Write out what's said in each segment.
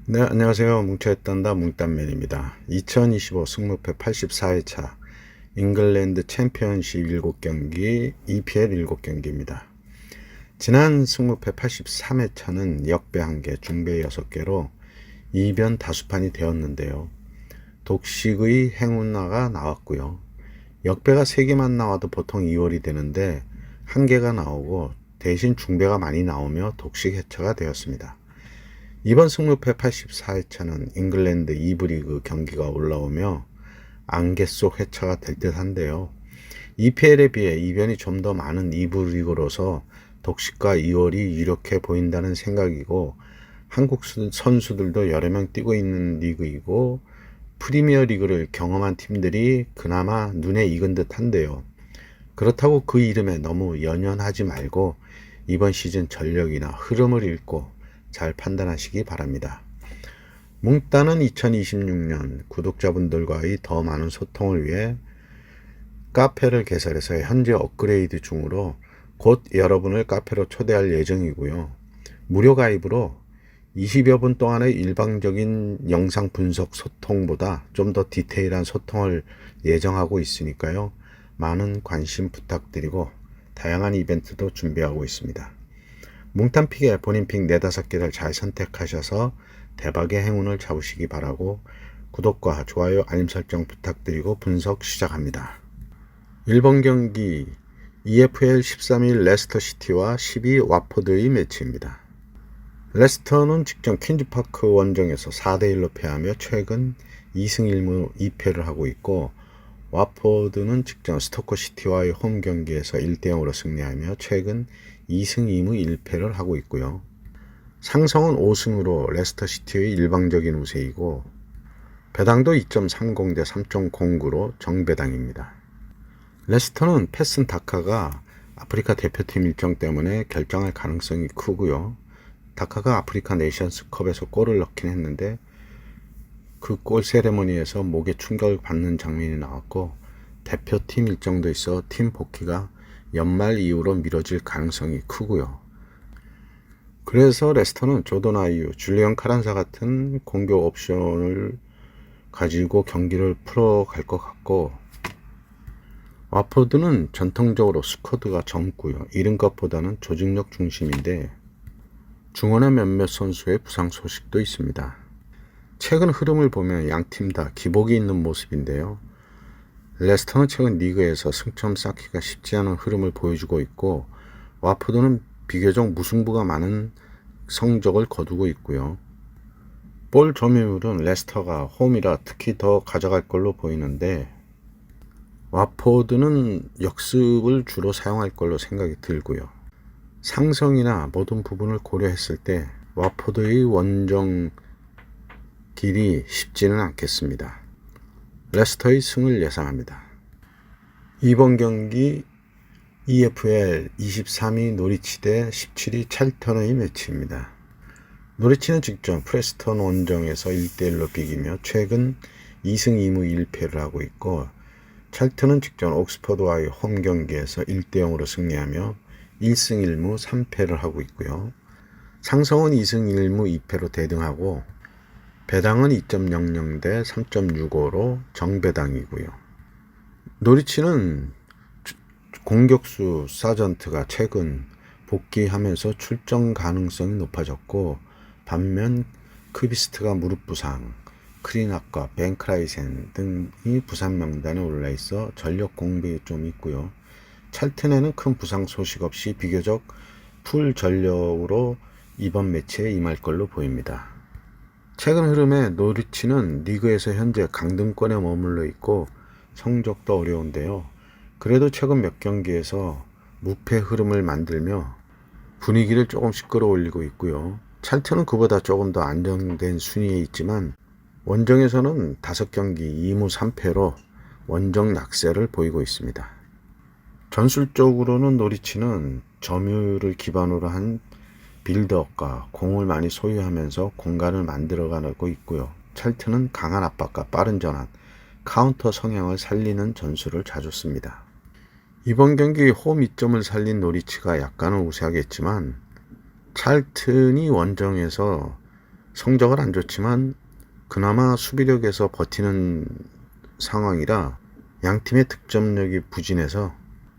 네, 안녕하세요. 뭉쳐있단다 뭉딴맨입니다. 2025 승무패 84회차 잉글랜드 챔피언십 7경기, EPL 7경기입니다. 지난 승무패 83회차는 역배 1개, 중배 6개로 이변 다수판이 되었는데요. 독식의 행운화가 나왔고요. 역배가 3개만 나와도 보통 2월이 되는데 1개가 나오고 대신 중배가 많이 나오며 독식 해처가 되었습니다. 이번 승무패 84회차는 잉글랜드 2부 리그 경기가 올라오며 안개 속 회차가 될 듯한데요. EPL에 비해 이변이 좀 더 많은 2부 리그로서 독식과 2월이 유력해 보인다는 생각이고, 한국 선수들도 여러 명 뛰고 있는 리그이고 프리미어 리그를 경험한 팀들이 그나마 눈에 익은 듯한데요. 그렇다고 그 이름에 너무 연연하지 말고 이번 시즌 전력이나 흐름을 읽고 잘 판단하시기 바랍니다. 뭉따는 2026년 구독자분들과의 더 많은 소통을 위해 카페를 개설해서 현재 업그레이드 중으로 곧 여러분을 카페로 초대할 예정이고요. 무료 가입으로 20여 분 동안의 일방적인 영상 분석 소통보다 좀 더 디테일한 소통을 예정하고 있으니까요. 많은 관심 부탁드리고 다양한 이벤트도 준비하고 있습니다. 뭉탄픽에 본인 픽 4-5개를 잘 선택하셔서 대박의 행운을 잡으시기 바라고 구독과 좋아요 알림 설정 부탁드리고 분석 시작합니다. 1번 경기 EFL 13일 레스터시티와 12 와포드의 매치입니다. 레스터는 직전 퀸즈파크 원정에서 4대1로 패하며 최근 2승 1무 2패를 하고 있고, 와포드는 직전 스토커시티와의 홈 경기에서 1대0으로 승리하며 최근 2승 2무 1패를 하고 있고요. 상성은 5승으로 레스터시티의 일방적인 우세이고, 배당도 2.30 대 3.09로 정배당입니다. 레스터는 패슨 다카가 아프리카 대표팀 일정 때문에 결정할 가능성이 크고요. 다카가 아프리카 네이션스컵에서 골을 넣긴 했는데 그 골 세레머니에서 목에 충격을 받는 장면이 나왔고, 대표팀 일정도 있어 팀 복귀가 연말 이후로 미뤄질 가능성이 크고요. 그래서 레스터는 조던 아이유, 줄리언 카란사 같은 공격 옵션을 가지고 경기를 풀어갈 것 같고, 와포드는 전통적으로 스쿼드가 젊고요. 이른 것보다는 조직력 중심인데 중원의 몇몇 선수의 부상 소식도 있습니다. 최근 흐름을 보면 양팀 다 기복이 있는 모습인데요. 레스터는 최근 리그에서 승점 쌓기가 쉽지 않은 흐름을 보여주고 있고, 와포드는 비교적 무승부가 많은 성적을 거두고 있고요. 볼 점유율은 레스터가 홈이라 특히 더 가져갈 걸로 보이는데, 와포드는 역습을 주로 사용할 걸로 생각이 들고요. 상성이나 모든 부분을 고려했을 때 와포드의 원정 길이 쉽지는 않겠습니다. 레스터의 승을 예상합니다. 이번 경기 EFL 23위 노리치 대 17위 찰턴의 매치입니다. 노리치는 직전 프레스턴 원정에서 1대1로 비기며 최근 2승 2무 1패를 하고 있고, 찰턴은 직전 옥스퍼드와의 홈 경기에서 1대0으로 승리하며 1승 1무 3패를 하고 있고요. 상성은 2승 1무 2패로 대등하고, 배당은 2.00 대 3.65로 정배당이고요. 노리치는 공격수 사전트가 최근 복귀하면서 출전 가능성이 높아졌고, 반면 크비스트가 무릎 부상, 크리낙과 벤크라이센 등이 부상 명단에 올라 있어 전력 공백이 좀 있고요. 찰튼에는 큰 부상 소식 없이 비교적 풀 전력으로 이번 매치에 임할 걸로 보입니다. 최근 흐름에 노리치는 리그에서 현재 강등권에 머물러 있고 성적도 어려운데요. 그래도 최근 몇 경기에서 무패 흐름을 만들며 분위기를 조금씩 끌어올리고 있고요. 찰튼은 그보다 조금 더 안정된 순위에 있지만 원정에서는 5경기 2무 3패로 원정 약세를 보이고 있습니다. 전술적으로는 노리치는 점유율을 기반으로 한 빌드업과 공을 많이 소유하면서 공간을 만들어가고 있고요. 찰튼은 강한 압박과 빠른 전환, 카운터 성향을 살리는 전술을 자주 씁니다. 이번 경기 홈 이점을 살린 노리치가 약간은 우세하겠지만 찰튼이 원정에서 성적은 안 좋지만 그나마 수비력에서 버티는 상황이라 양팀의 득점력이 부진해서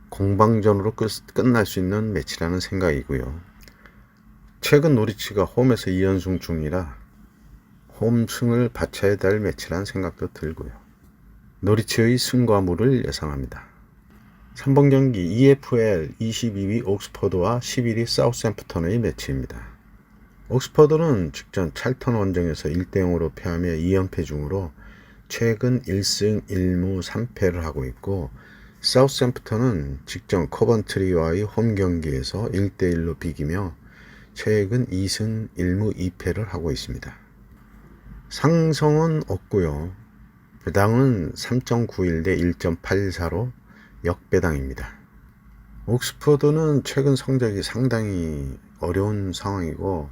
공방전으로 끝날 수 있는 매치라는 생각이고요. 최근 노리치가 홈에서 2연승 중이라 홈승을 바쳐야 될 매치라는 생각도 들고요. 노리치의 승과 무를 예상합니다. 3번 경기 EFL 22위 옥스퍼드와 11위 사우스햄프턴의 매치입니다. 옥스퍼드는 직전 찰턴 원정에서 1대0으로 패하며 2연패 중으로 최근 1승 1무 3패를 하고 있고, 사우스햄프턴은 직전 커번트리와의 홈 경기에서 1대1로 비기며 최근 2승 1무 2패를 하고 있습니다. 상성은 없고요. 배당은 3.91 대 1.84로 역배당입니다. 옥스퍼드는 최근 성적이 상당히 어려운 상황이고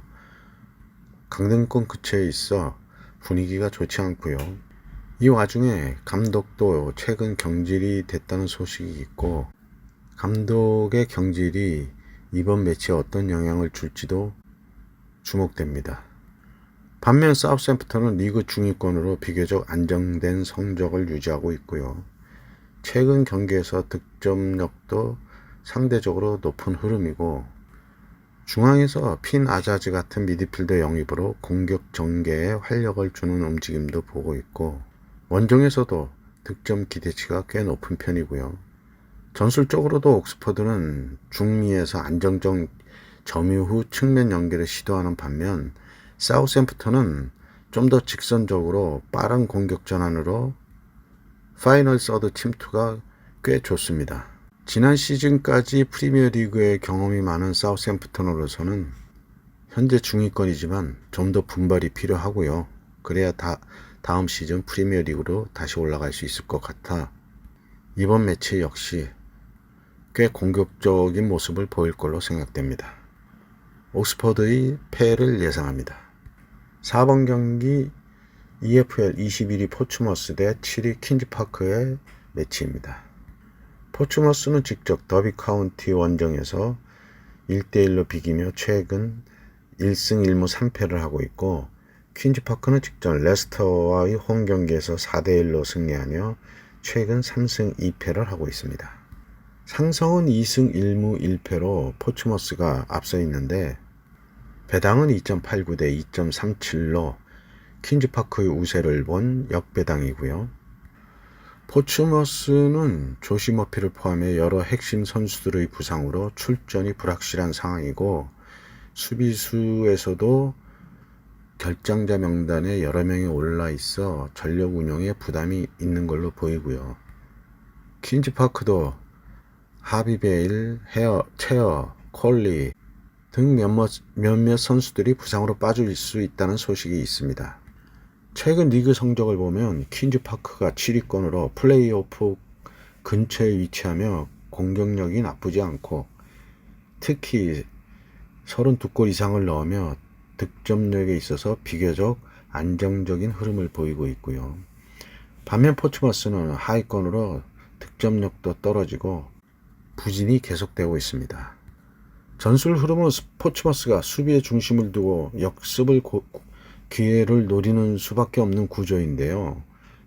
강등권 근처에 있어 분위기가 좋지 않고요. 이 와중에 감독도 최근 경질이 됐다는 소식이 있고, 감독의 경질이 이번 매치에 어떤 영향을 줄지도 주목됩니다. 반면 사우스햄프턴은 리그 중위권으로 비교적 안정된 성적을 유지하고 있고요. 최근 경기에서 득점력도 상대적으로 높은 흐름이고, 중앙에서 핀 아자즈 같은 미드필더 영입으로 공격 전개에 활력을 주는 움직임도 보고 있고, 원정에서도 득점 기대치가 꽤 높은 편이고요. 전술적으로도 옥스퍼드는 중미에서 안정적 점유 후 측면 연결을 시도하는 반면, 사우스햄프턴은 좀 더 직선적으로 빠른 공격 전환으로 파이널 서드 침투가 꽤 좋습니다. 지난 시즌까지 프리미어리그의 경험이 많은 사우스햄프턴으로서는 현재 중위권이지만 좀 더 분발이 필요하고요. 그래야 다음 시즌 프리미어리그로 다시 올라갈 수 있을 것 같아 이번 매치 역시 꽤 공격적인 모습을 보일 걸로 생각됩니다. 옥스퍼드의 패를 예상합니다. 4번 경기 EFL 21위 포츠머스 대 7위 퀸즈파크의 매치입니다. 포츠머스는 직접 더비 카운티 원정에서 1대1로 비기며 최근 1승 1무 3패를 하고 있고, 퀸즈파크는 직전 레스터와의 홈 경기에서 4대1로 승리하며 최근 3승 2패를 하고 있습니다. 상성은 2승 1무 1패로 포츠머스가 앞서 있는데, 배당은 2.89 대 2.37로 퀸즈파크의 우세를 본 역배당이고요. 포츠머스는 조시 머피를 포함해 여러 핵심 선수들의 부상으로 출전이 불확실한 상황이고, 수비수에서도 결장자 명단에 여러 명이 올라 있어 전력 운영에 부담이 있는 걸로 보이고요. 퀸즈파크도 하비베일, 체어, 콜리 등 몇몇 선수들이 부상으로 빠질 수 있다는 소식이 있습니다. 최근 리그 성적을 보면 퀸즈파크가 7위권으로 플레이오프 근처에 위치하며 공격력이 나쁘지 않고, 특히 32골 이상을 넣으며 득점력에 있어서 비교적 안정적인 흐름을 보이고 있고요. 반면 포츠머스는 하위권으로 득점력도 떨어지고 부진이 계속되고 있습니다. 전술 흐름은 포츠머스가 수비의 중심을 두고 역습을 기회를 노리는 수밖에 없는 구조인데요.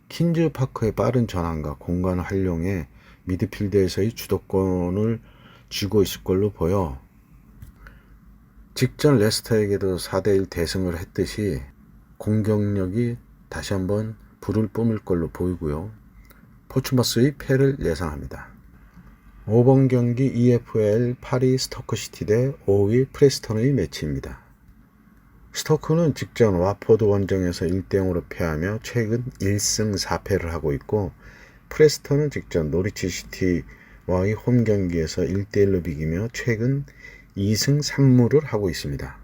퀸즈파크의 빠른 전환과 공간 활용에 미드필드에서의 주도권을 쥐고 있을 걸로 보여 직전 레스터에게도 4대1 대승을 했듯이 공격력이 다시 한번 불을 뿜을 걸로 보이고요. 포츠머스의 패를 예상합니다. 5번 경기 EFL 8위 스토크시티 대 5위 프레스턴의 매치입니다. 스토크는 직전 와포드 원정에서 1대0으로 패하며 최근 1승 4패를 하고 있고, 프레스턴은 직전 노리치 시티와의 홈 경기에서 1대1로 비기며 최근 2승 3무를 하고 있습니다.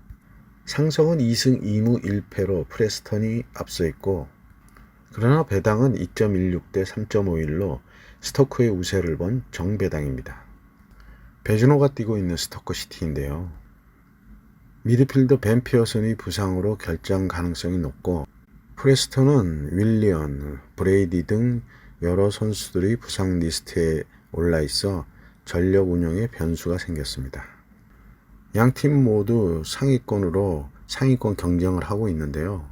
상성은 2승 2무 1패로 프레스턴이 앞서 있고, 그러나 배당은 2.16 대 3.51로 스토크의 우세를 본 정배당입니다. 베즈노가 뛰고 있는 스토크 시티인데요. 미드필더 벤 피어슨의 부상으로 결장 가능성이 높고, 프레스턴은 윌리언, 브레이디 등 여러 선수들이 부상 리스트에 올라 있어 전력 운영에 변수가 생겼습니다. 양팀 모두 상위권으로 상위권 경쟁을 하고 있는데요.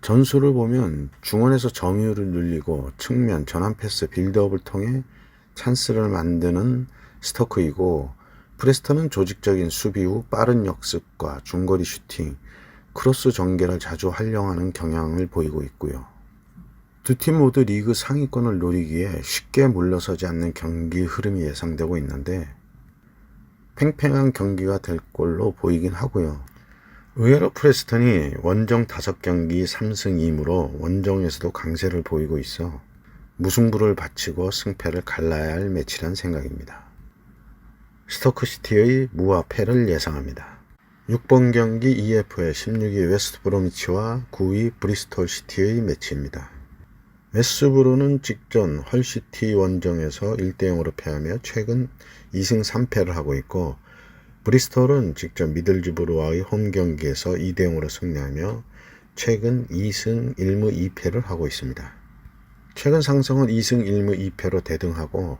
전술을 보면 중원에서 점유율을 늘리고 측면, 전환 패스, 빌드업을 통해 찬스를 만드는 스토크이고, 프레스턴은 조직적인 수비 후 빠른 역습과 중거리 슈팅, 크로스 전개를 자주 활용하는 경향을 보이고 있고요. 두 팀 모두 리그 상위권을 노리기에 쉽게 물러서지 않는 경기 흐름이 예상되고 있는데 팽팽한 경기가 될 걸로 보이긴 하고요. 의외로 프레스턴이 원정 5경기 3승 2무로 원정에서도 강세를 보이고 있어 무승부를 바치고 승패를 갈라야 할 매치란 생각입니다. 스토크시티의 무와 패를 예상합니다. 6번 경기 EFL 16위 웨스트브로미치와 9위 브리스톨 시티의 매치입니다. 웨스트브로는 직전 헐시티 원정에서 1대0으로 패하며 최근 2승 3패를 하고 있고, 브리스톨은 직전 미들즈브로와의 홈경기에서 2대0으로 승리하며 최근 2승 1무 2패를 하고 있습니다. 최근 상승은 2승 1무 2패로 대등하고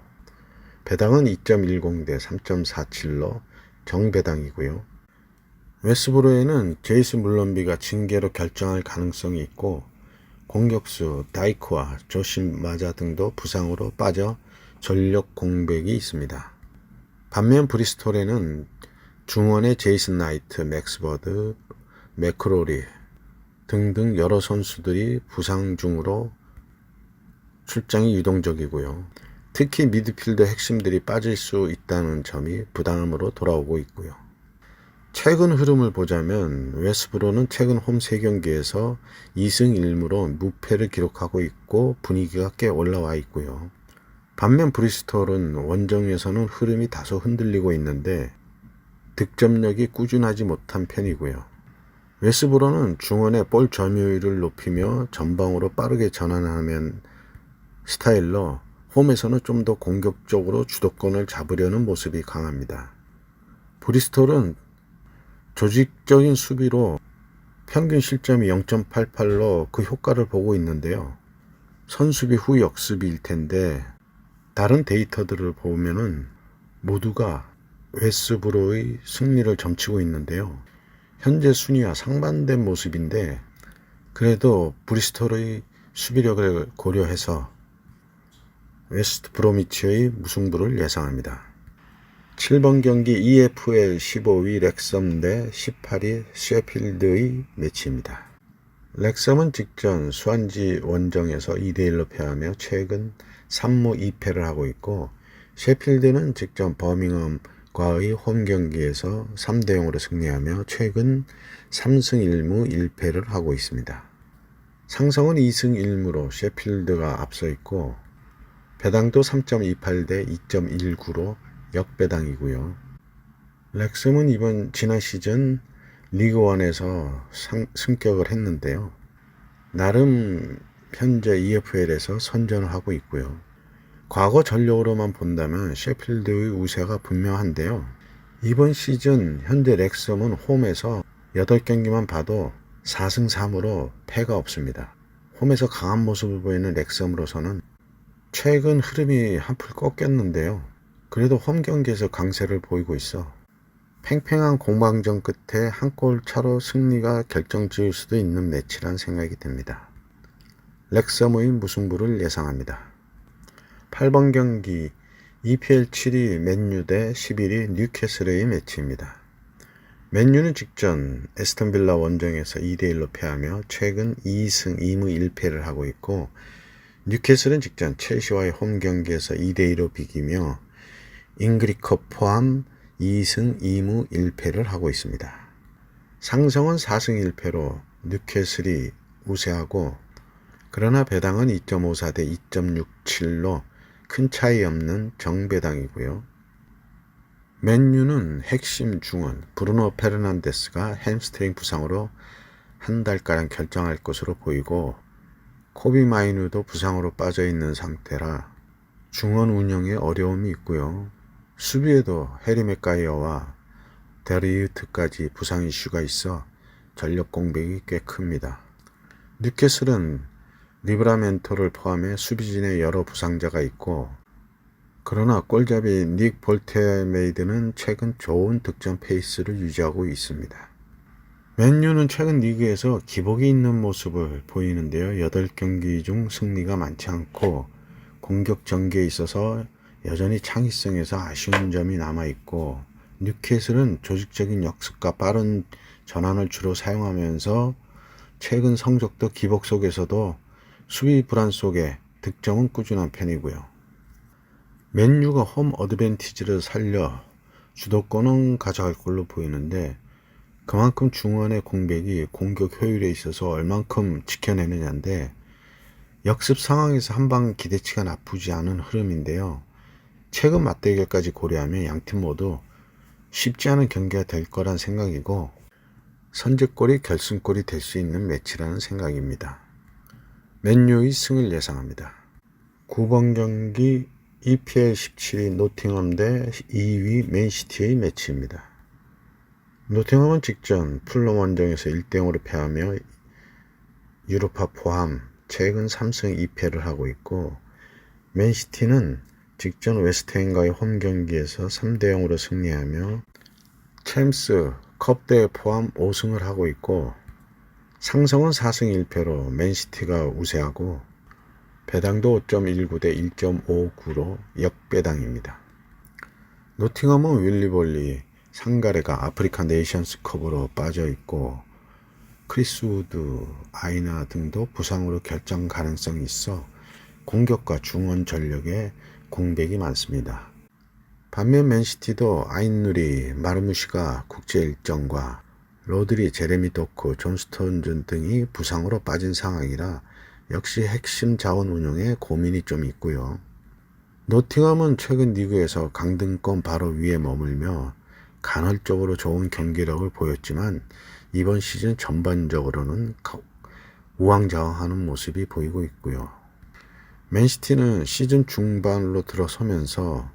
배당은 2.10 대 3.47로 정배당이고요. 웨스트브로에는 제이슨 물런비가 징계로 결정할 가능성이 있고, 공격수 다이크와 조심 마자 등도 부상으로 빠져 전력 공백이 있습니다. 반면 브리스톨에는 중원의 제이슨 나이트, 맥스 버드, 맥크로리 등등 여러 선수들이 부상 중으로 출장이 유동적이고요. 특히 미드필더 핵심들이 빠질 수 있다는 점이 부담으로 돌아오고 있고요. 최근 흐름을 보자면 웨스트브로는 최근 홈 3경기에서 2승 1무로 무패를 기록하고 있고 분위기가 꽤 올라와 있고요. 반면 브리스톨은 원정에서는 흐름이 다소 흔들리고 있는데 득점력이 꾸준하지 못한 편이고요. 웨스트브로는 중원의 볼 점유율을 높이며 전방으로 빠르게 전환하는 스타일로 홈에서는 좀 더 공격적으로 주도권을 잡으려는 모습이 강합니다. 브리스톨은 조직적인 수비로 평균 실점이 0.88로 그 효과를 보고 있는데요. 선수비 후 역습일 텐데 다른 데이터들을 보면은 모두가 웨스트브로의 승리를 점치고 있는데요. 현재 순위와 상반된 모습인데 그래도 브리스톨의 수비력을 고려해서 웨스트브로미치의 무승부를 예상합니다. 7번 경기 EFL 15위 렉섬 대 18위 셰필드의 매치입니다. 렉섬은 직전 스완지 원정에서 2대1로 패하며 최근 3무 2패를 하고 있고, 셰필드는 직전 버밍엄과의 홈경기에서 3대0으로 승리하며 최근 3승 1무 1패를 하고 있습니다. 상성은 2승 1무로 셰필드가 앞서 있고 배당도 3.28 대 2.19로 역배당이고요. 렉섬은 지난 시즌 리그1에서 승격을 했는데요. 나름 현재 EFL에서 선전을 하고 있고요. 과거 전력으로만 본다면 셰필드의 우세가 분명한데요. 이번 시즌 현재 렉섬은 홈에서 8경기만 봐도 4승 3무로 패가 없습니다. 홈에서 강한 모습을 보이는 렉섬으로서는 최근 흐름이 한풀 꺾였는데요. 그래도 홈 경기에서 강세를 보이고 있어 팽팽한 공방전 끝에 한 골 차로 승리가 결정지을 수도 있는 매치란 생각이 듭니다. 렉섬의 무승부를 예상합니다. 8번 경기 EPL 7위 맨유 대 11위 뉴캐슬의 매치입니다. 맨유는 직전 에스턴 빌라 원정에서 2대1로 패하며 최근 2승 2무 1패를 하고 있고, 뉴캐슬은 직전 첼시와의 홈 경기에서 2대2로 비기며 잉그리컵 포함 2승 2무 1패를 하고 있습니다. 상성은 4승 1패로 뉴캐슬이 우세하고, 그러나 배당은 2.54 대 2.67로 큰 차이 없는 정배당이고요. 맨유는 핵심 중원 브루노 페르난데스가 햄스트링 부상으로 한 달가량 결정할 것으로 보이고, 코비 마이누도 부상으로 빠져있는 상태라 중원 운영에 어려움이 있고요. 수비에도 해리 맥가이어와 데리유트까지 부상 이슈가 있어 전력 공백이 꽤 큽니다. 뉴캐슬은 리브라멘토를 포함해 수비진에 여러 부상자가 있고, 그러나 골잡이 닉 볼테메이드는 최근 좋은 득점 페이스를 유지하고 있습니다. 맨유는 최근 리그에서 기복이 있는 모습을 보이는데요. 8경기 중 승리가 많지 않고 공격 전개에 있어서 여전히 창의성에서 아쉬운 점이 남아있고, 뉴캐슬은 조직적인 역습과 빠른 전환을 주로 사용하면서 최근 성적도 기복 속에서도 수비 불안 속에 득점은 꾸준한 편이고요. 맨유가 홈 어드밴티지를 살려 주도권은 가져갈 걸로 보이는데, 그만큼 중원의 공백이 공격 효율에 있어서 얼만큼 지켜내느냐인데, 역습 상황에서 한방 기대치가 나쁘지 않은 흐름인데요. 최근 맞대결까지 고려하면 양팀 모두 쉽지 않은 경기가 될 거란 생각이고, 선제골이 결승골이 될 수 있는 매치라는 생각입니다. 맨유의 승을 예상합니다. 9번 경기 EPL 17위 노팅엄 대 2위 맨시티의 매치입니다. 노팅엄은 직전 풀럼 원정에서 1대0으로 패하며 유로파 포함 최근 3승 2패를 하고 있고, 맨시티는 직전 웨스트햄과의 홈 경기에서 3대0으로 승리하며 챔스 컵대회 포함 5승을 하고 있고, 상성은 4승 1패로 맨시티가 우세하고 배당도 5.19 대 1.59로 역배당입니다. 노팅엄은 윌리볼리, 상가레가 아프리카 네이션스컵으로 빠져있고, 크리스 우드, 아이나 등도 부상으로 결정 가능성이 있어 공격과 중원 전력에 공백이 많습니다. 반면 맨시티도 아인누리, 마르무시가 국제 일정과 로드리, 제레미 도크, 존 스톤즈 등이 부상으로 빠진 상황이라 역시 핵심 자원 운용에 고민이 좀 있고요. 노팅엄은 최근 리그에서 강등권 바로 위에 머물며 간헐적으로 좋은 경기력을 보였지만 이번 시즌 전반적으로는 우왕좌왕하는 모습이 보이고 있고요. 맨시티는 시즌 중반으로 들어서면서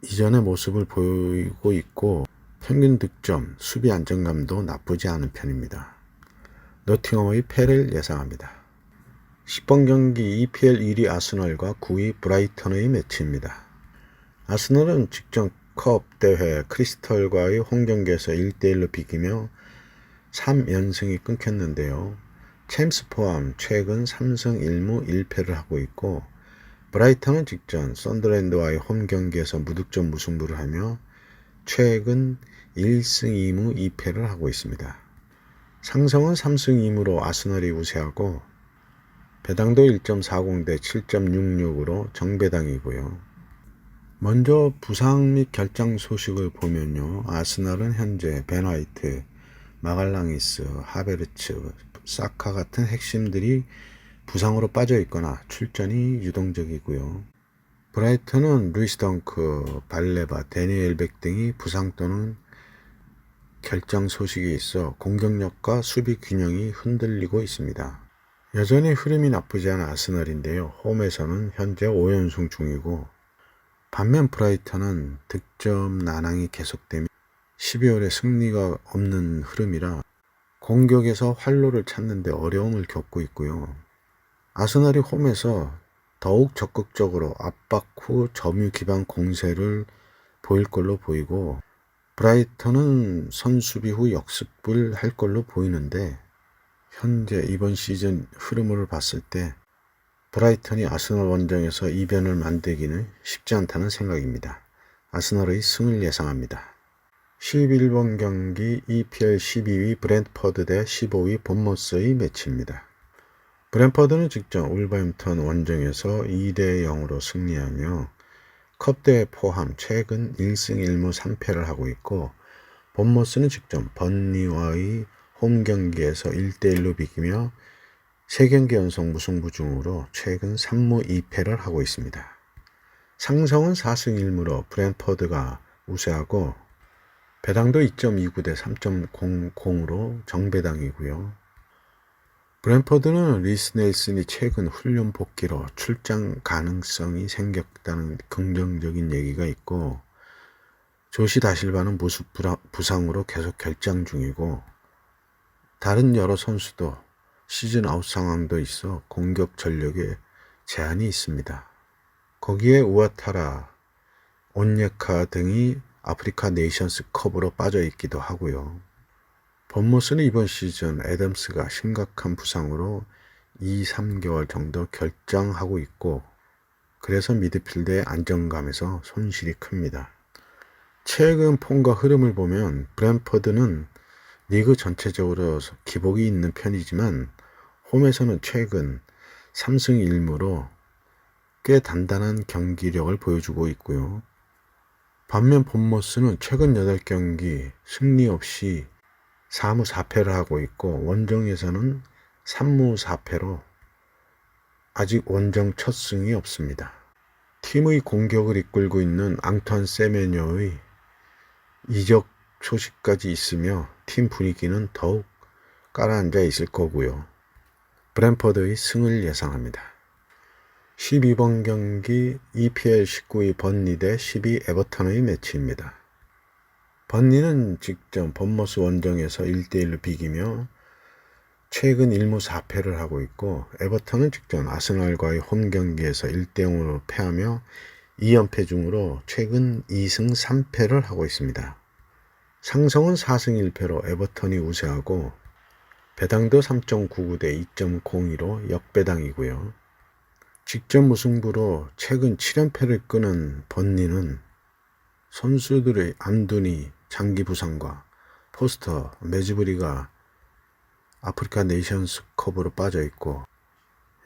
이전의 모습을 보이고 있고, 평균 득점, 수비 안정감도 나쁘지 않은 편입니다. 노팅엄의 패를 예상합니다. 10번 경기 EPL 1위 아스널과 9위 브라이턴의 매치입니다. 아스널은 직전 컵 대회 크리스털과의 홈 경기에서 1대1로 비기며 3연승이 끊겼는데요. 챔스 포함 최근 3승 1무 1패를 하고 있고, 브라이턴은 직전 썬더랜드와의 홈 경기에서 무득점 무승부를 하며 최근 1승 2무 2패를 하고 있습니다. 상성은 3승 2무로 아스널이 우세하고 배당도 1.40 대 7.66으로 정배당이고요. 먼저 부상 및 결장 소식을 보면요. 아스널은 현재 벤 화이트, 마갈랑이스, 하베르츠, 사카 같은 핵심들이 부상으로 빠져 있거나 출전이 유동적이고요. 브라이턴은 루이스 덩크, 발레바, 데니엘 백 등이 부상 또는 결장 소식이 있어 공격력과 수비 균형이 흔들리고 있습니다. 여전히 흐름이 나쁘지 않은 아스널인데요. 홈에서는 현재 5연승 중이고, 반면 브라이턴은 득점 난항이 계속되며 12월에 승리가 없는 흐름이라 공격에서 활로를 찾는 데 어려움을 겪고 있고요. 아스널이 홈에서 더욱 적극적으로 압박 후 점유 기반 공세를 보일 걸로 보이고, 브라이턴은 선수비 후 역습을 할 걸로 보이는데, 현재 이번 시즌 흐름을 봤을 때 브라이턴이 아스널 원정에서 이변을 만들기는 쉽지 않다는 생각입니다. 아스널의 승을 예상합니다. 11번 경기 EPL 12위 브랜트퍼드 대 15위 본머스의 매치입니다. 브랜퍼드는 직전 울버햄턴 원정에서 2대 0으로 승리하며 컵대회 포함 최근 1승 1무 3패를 하고 있고, 본머스는 직전 번니와의 홈 경기에서 1대1로 비기며 3경기 연속 무승부 중으로 최근 3무 2패를 하고 있습니다. 상성은 4승 1무로 브랜퍼드가 우세하고 배당도 2.29 대 3.00으로 정배당이고요. 브랜퍼드는 리스 넬슨이 최근 훈련 복귀로 출장 가능성이 생겼다는 긍정적인 얘기가 있고, 조시 다실바는 무습 부상으로 계속 결장 중이고, 다른 여러 선수도 시즌 아웃 상황도 있어 공격 전력에 제한이 있습니다. 거기에 우아타라, 온예카 등이 아프리카 네이션스 컵으로 빠져 있기도 하고요. 본모스는 이번 시즌 애덤스가 심각한 부상으로 2-3개월 정도 결정하고 있고, 그래서 미드필드의 안정감에서 손실이 큽니다. 최근 폼과 흐름을 보면 브랜퍼드는 리그 전체적으로 기복이 있는 편이지만 홈에서는 최근 3승 1무로 꽤 단단한 경기력을 보여주고 있고요. 반면 본머스는 최근 8경기 승리 없이 4무 4패를 하고 있고, 원정에서는 3무 4패로 아직 원정 첫 승이 없습니다. 팀의 공격을 이끌고 있는 앙투안 세메뇨의 이적 소식까지 있으며 팀 분위기는 더욱 깔아앉아 있을 거고요. 브랜퍼드의 승을 예상합니다. 12번 경기 EPL 19위 번니 대 12 에버턴의 매치입니다. 번니는 직전 본머스 원정에서 1대1로 비기며 최근 1무 4패를 하고 있고, 에버턴은 직전 아스날과의 홈 경기에서 1대0으로 패하며 2연패 중으로 최근 2승 3패를 하고 있습니다. 상성은 4승 1패로 에버턴이 우세하고, 배당도 3.99 대 2.02로 역배당이고요. 직전 무승부로 최근 7연패를 끄는 번니는 선수들의 암두니 장기 부상과 포스터, 메즈부리가 아프리카 네이션스컵으로 빠져 있고,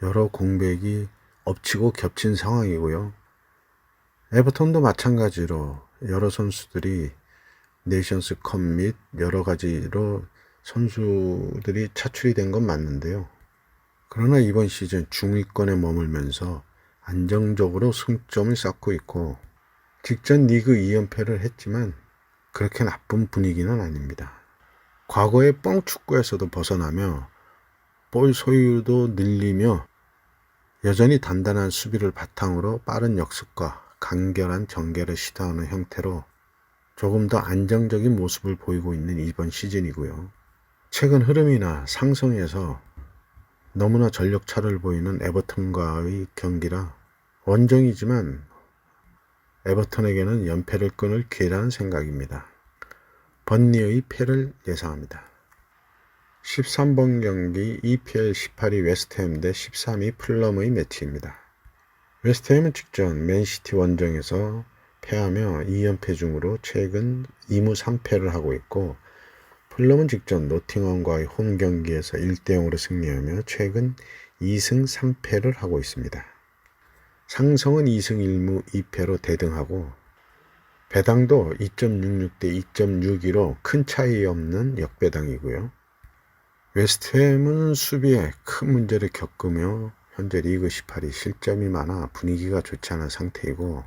여러 공백이 엎치고 겹친 상황이고요. 에버턴도 마찬가지로 여러 선수들이 네이션스컵 및 여러 가지로 선수들이 차출이 된 건 맞는데요. 그러나 이번 시즌 중위권에 머물면서 안정적으로 승점을 쌓고 있고, 직전 리그 2연패를 했지만 그렇게 나쁜 분위기는 아닙니다. 과거의 뻥축구에서도 벗어나며 볼 소유도 늘리며 여전히 단단한 수비를 바탕으로 빠른 역습과 간결한 전개를 시도하는 형태로 조금 더 안정적인 모습을 보이고 있는 이번 시즌이고요. 최근 흐름이나 상승에서 너무나 전력차를 보이는 에버턴과의 경기라 원정이지만 에버턴에게는 연패를 끊을 기회라는 생각입니다. 번니의 패를 예상합니다. 13번 경기 EPL 18위 웨스트햄 대 13위 풀럼의 매치입니다. 웨스트햄은 직전 맨시티 원정에서 패하며 2연패 중으로 최근 2무 3패를 하고 있고, 풀럼은 직전 노팅엄과의 홈 경기에서 1대0으로 승리하며 최근 2승 3패를 하고 있습니다. 상성은 2승 1무 2패로 대등하고, 배당도 2.66 대 2.62로 큰 차이 없는 역배당이고요. 웨스트햄은 수비에 큰 문제를 겪으며 현재 리그 18위 실점이 많아 분위기가 좋지 않은 상태이고,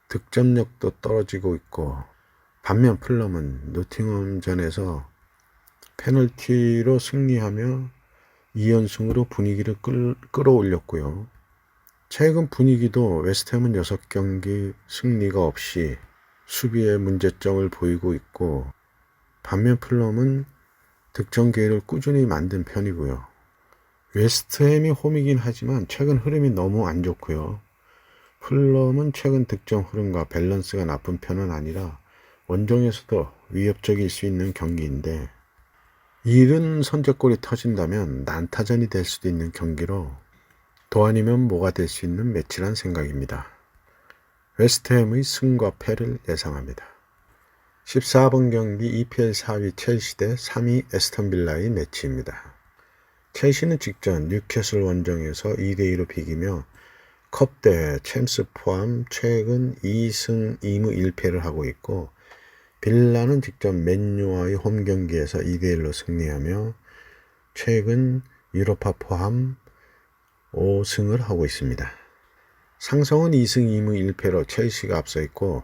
득점력도 떨어지고 있고, 반면 풀럼은 노팅엄전에서 페널티로 승리하며 2연승으로 분위기를 끌어올렸고요. 최근 분위기도 웨스트햄은 6경기 승리가 없이 수비에 문제점을 보이고 있고, 반면 풀럼은 득점 기회를 꾸준히 만든 편이고요. 웨스트햄이 홈이긴 하지만 최근 흐름이 너무 안 좋고요. 풀럼은 최근 득점 흐름과 밸런스가 나쁜 편은 아니라 원정에서도 위협적일 수 있는 경기인데, 이른 선제골이 터진다면 난타전이 될 수도 있는 경기로 도 아니면 뭐가 될 수 있는 매치란 생각입니다. 웨스트햄의 승과 패를 예상합니다. 14번 경기 EPL 4위 첼시 대 3위 에스턴빌라의 매치입니다. 첼시는 직전 뉴캐슬 원정에서 2대2로 비기며 컵대 챔스 포함 최근 2승 2무 1패를 하고 있고, 빌라는 직전 맨유와의 홈 경기에서 2대1로 승리하며 최근 유로파 포함 5승을 하고 있습니다. 상성은 2승 2무 1패로 첼시가 앞서 있고,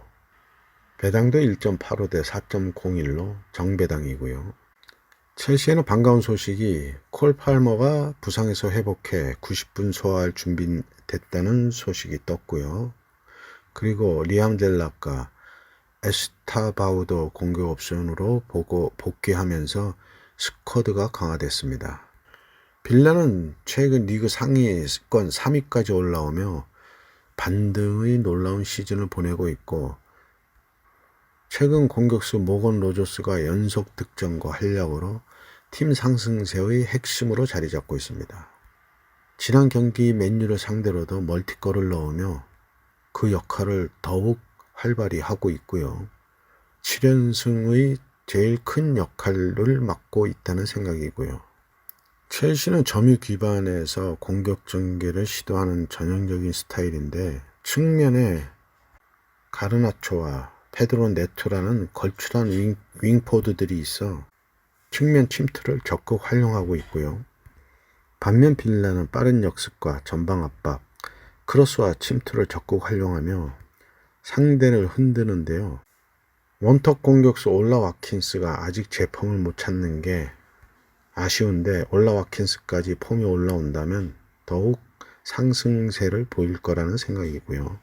배당도 1.85 대 4.01로 정배당이고요. 첼시에는 반가운 소식이 콜 팔머가 부상에서 회복해 90분 소화할 준비됐다는 소식이 떴고요. 그리고 리암 델락과 에스타바우도 공격 옵션으로 복귀하면서 스쿼드가 강화됐습니다. 빌라는 최근 리그 상위권 3위까지 올라오며 반등의 놀라운 시즌을 보내고 있고, 최근 공격수 모건 로저스가 연속 득점과 활약으로 팀 상승세의 핵심으로 자리 잡고 있습니다. 지난 경기 맨유를 상대로도 멀티골을 넣으며 그 역할을 더욱 활발히 하고 있고요. 7연승의 제일 큰 역할을 맡고 있다는 생각이고요. 첼시는 점유 기반에서 공격 전개를 시도하는 전형적인 스타일인데 측면에 가르나초와 페드로 네토라는 걸출한 윙포드들이 있어 측면 침투를 적극 활용하고 있고요. 반면 빌라는 빠른 역습과 전방 압박, 크로스와 침투를 적극 활용하며 상대를 흔드는데요. 원톱 공격수 올라 와킨스가 아직 제폼을 못 찾는 게 아쉬운데 올라 와킨스까지 폼이 올라온다면 더욱 상승세를 보일 거라는 생각이고요.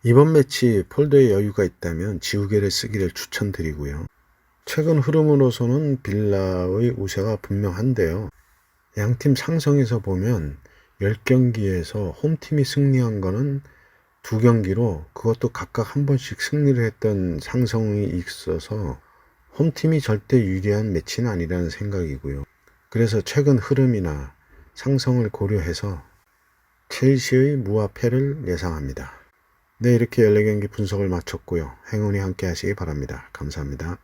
이번 매치 폴더에 여유가 있다면 지우개를 쓰기를 추천드리고요. 최근 흐름으로서는 빌라의 우세가 분명한데요. 양팀 상성에서 보면 10경기에서 홈팀이 승리한 거는 2경기로 그것도 각각 한 번씩 승리를 했던 상성이 있어서 홈팀이 절대 유리한 매치는 아니라는 생각이고요. 그래서 최근 흐름이나 상성을 고려해서 첼시의 무화패를 예상합니다. 네, 이렇게 14경기 분석을 마쳤고요. 행운이 함께 하시기 바랍니다. 감사합니다.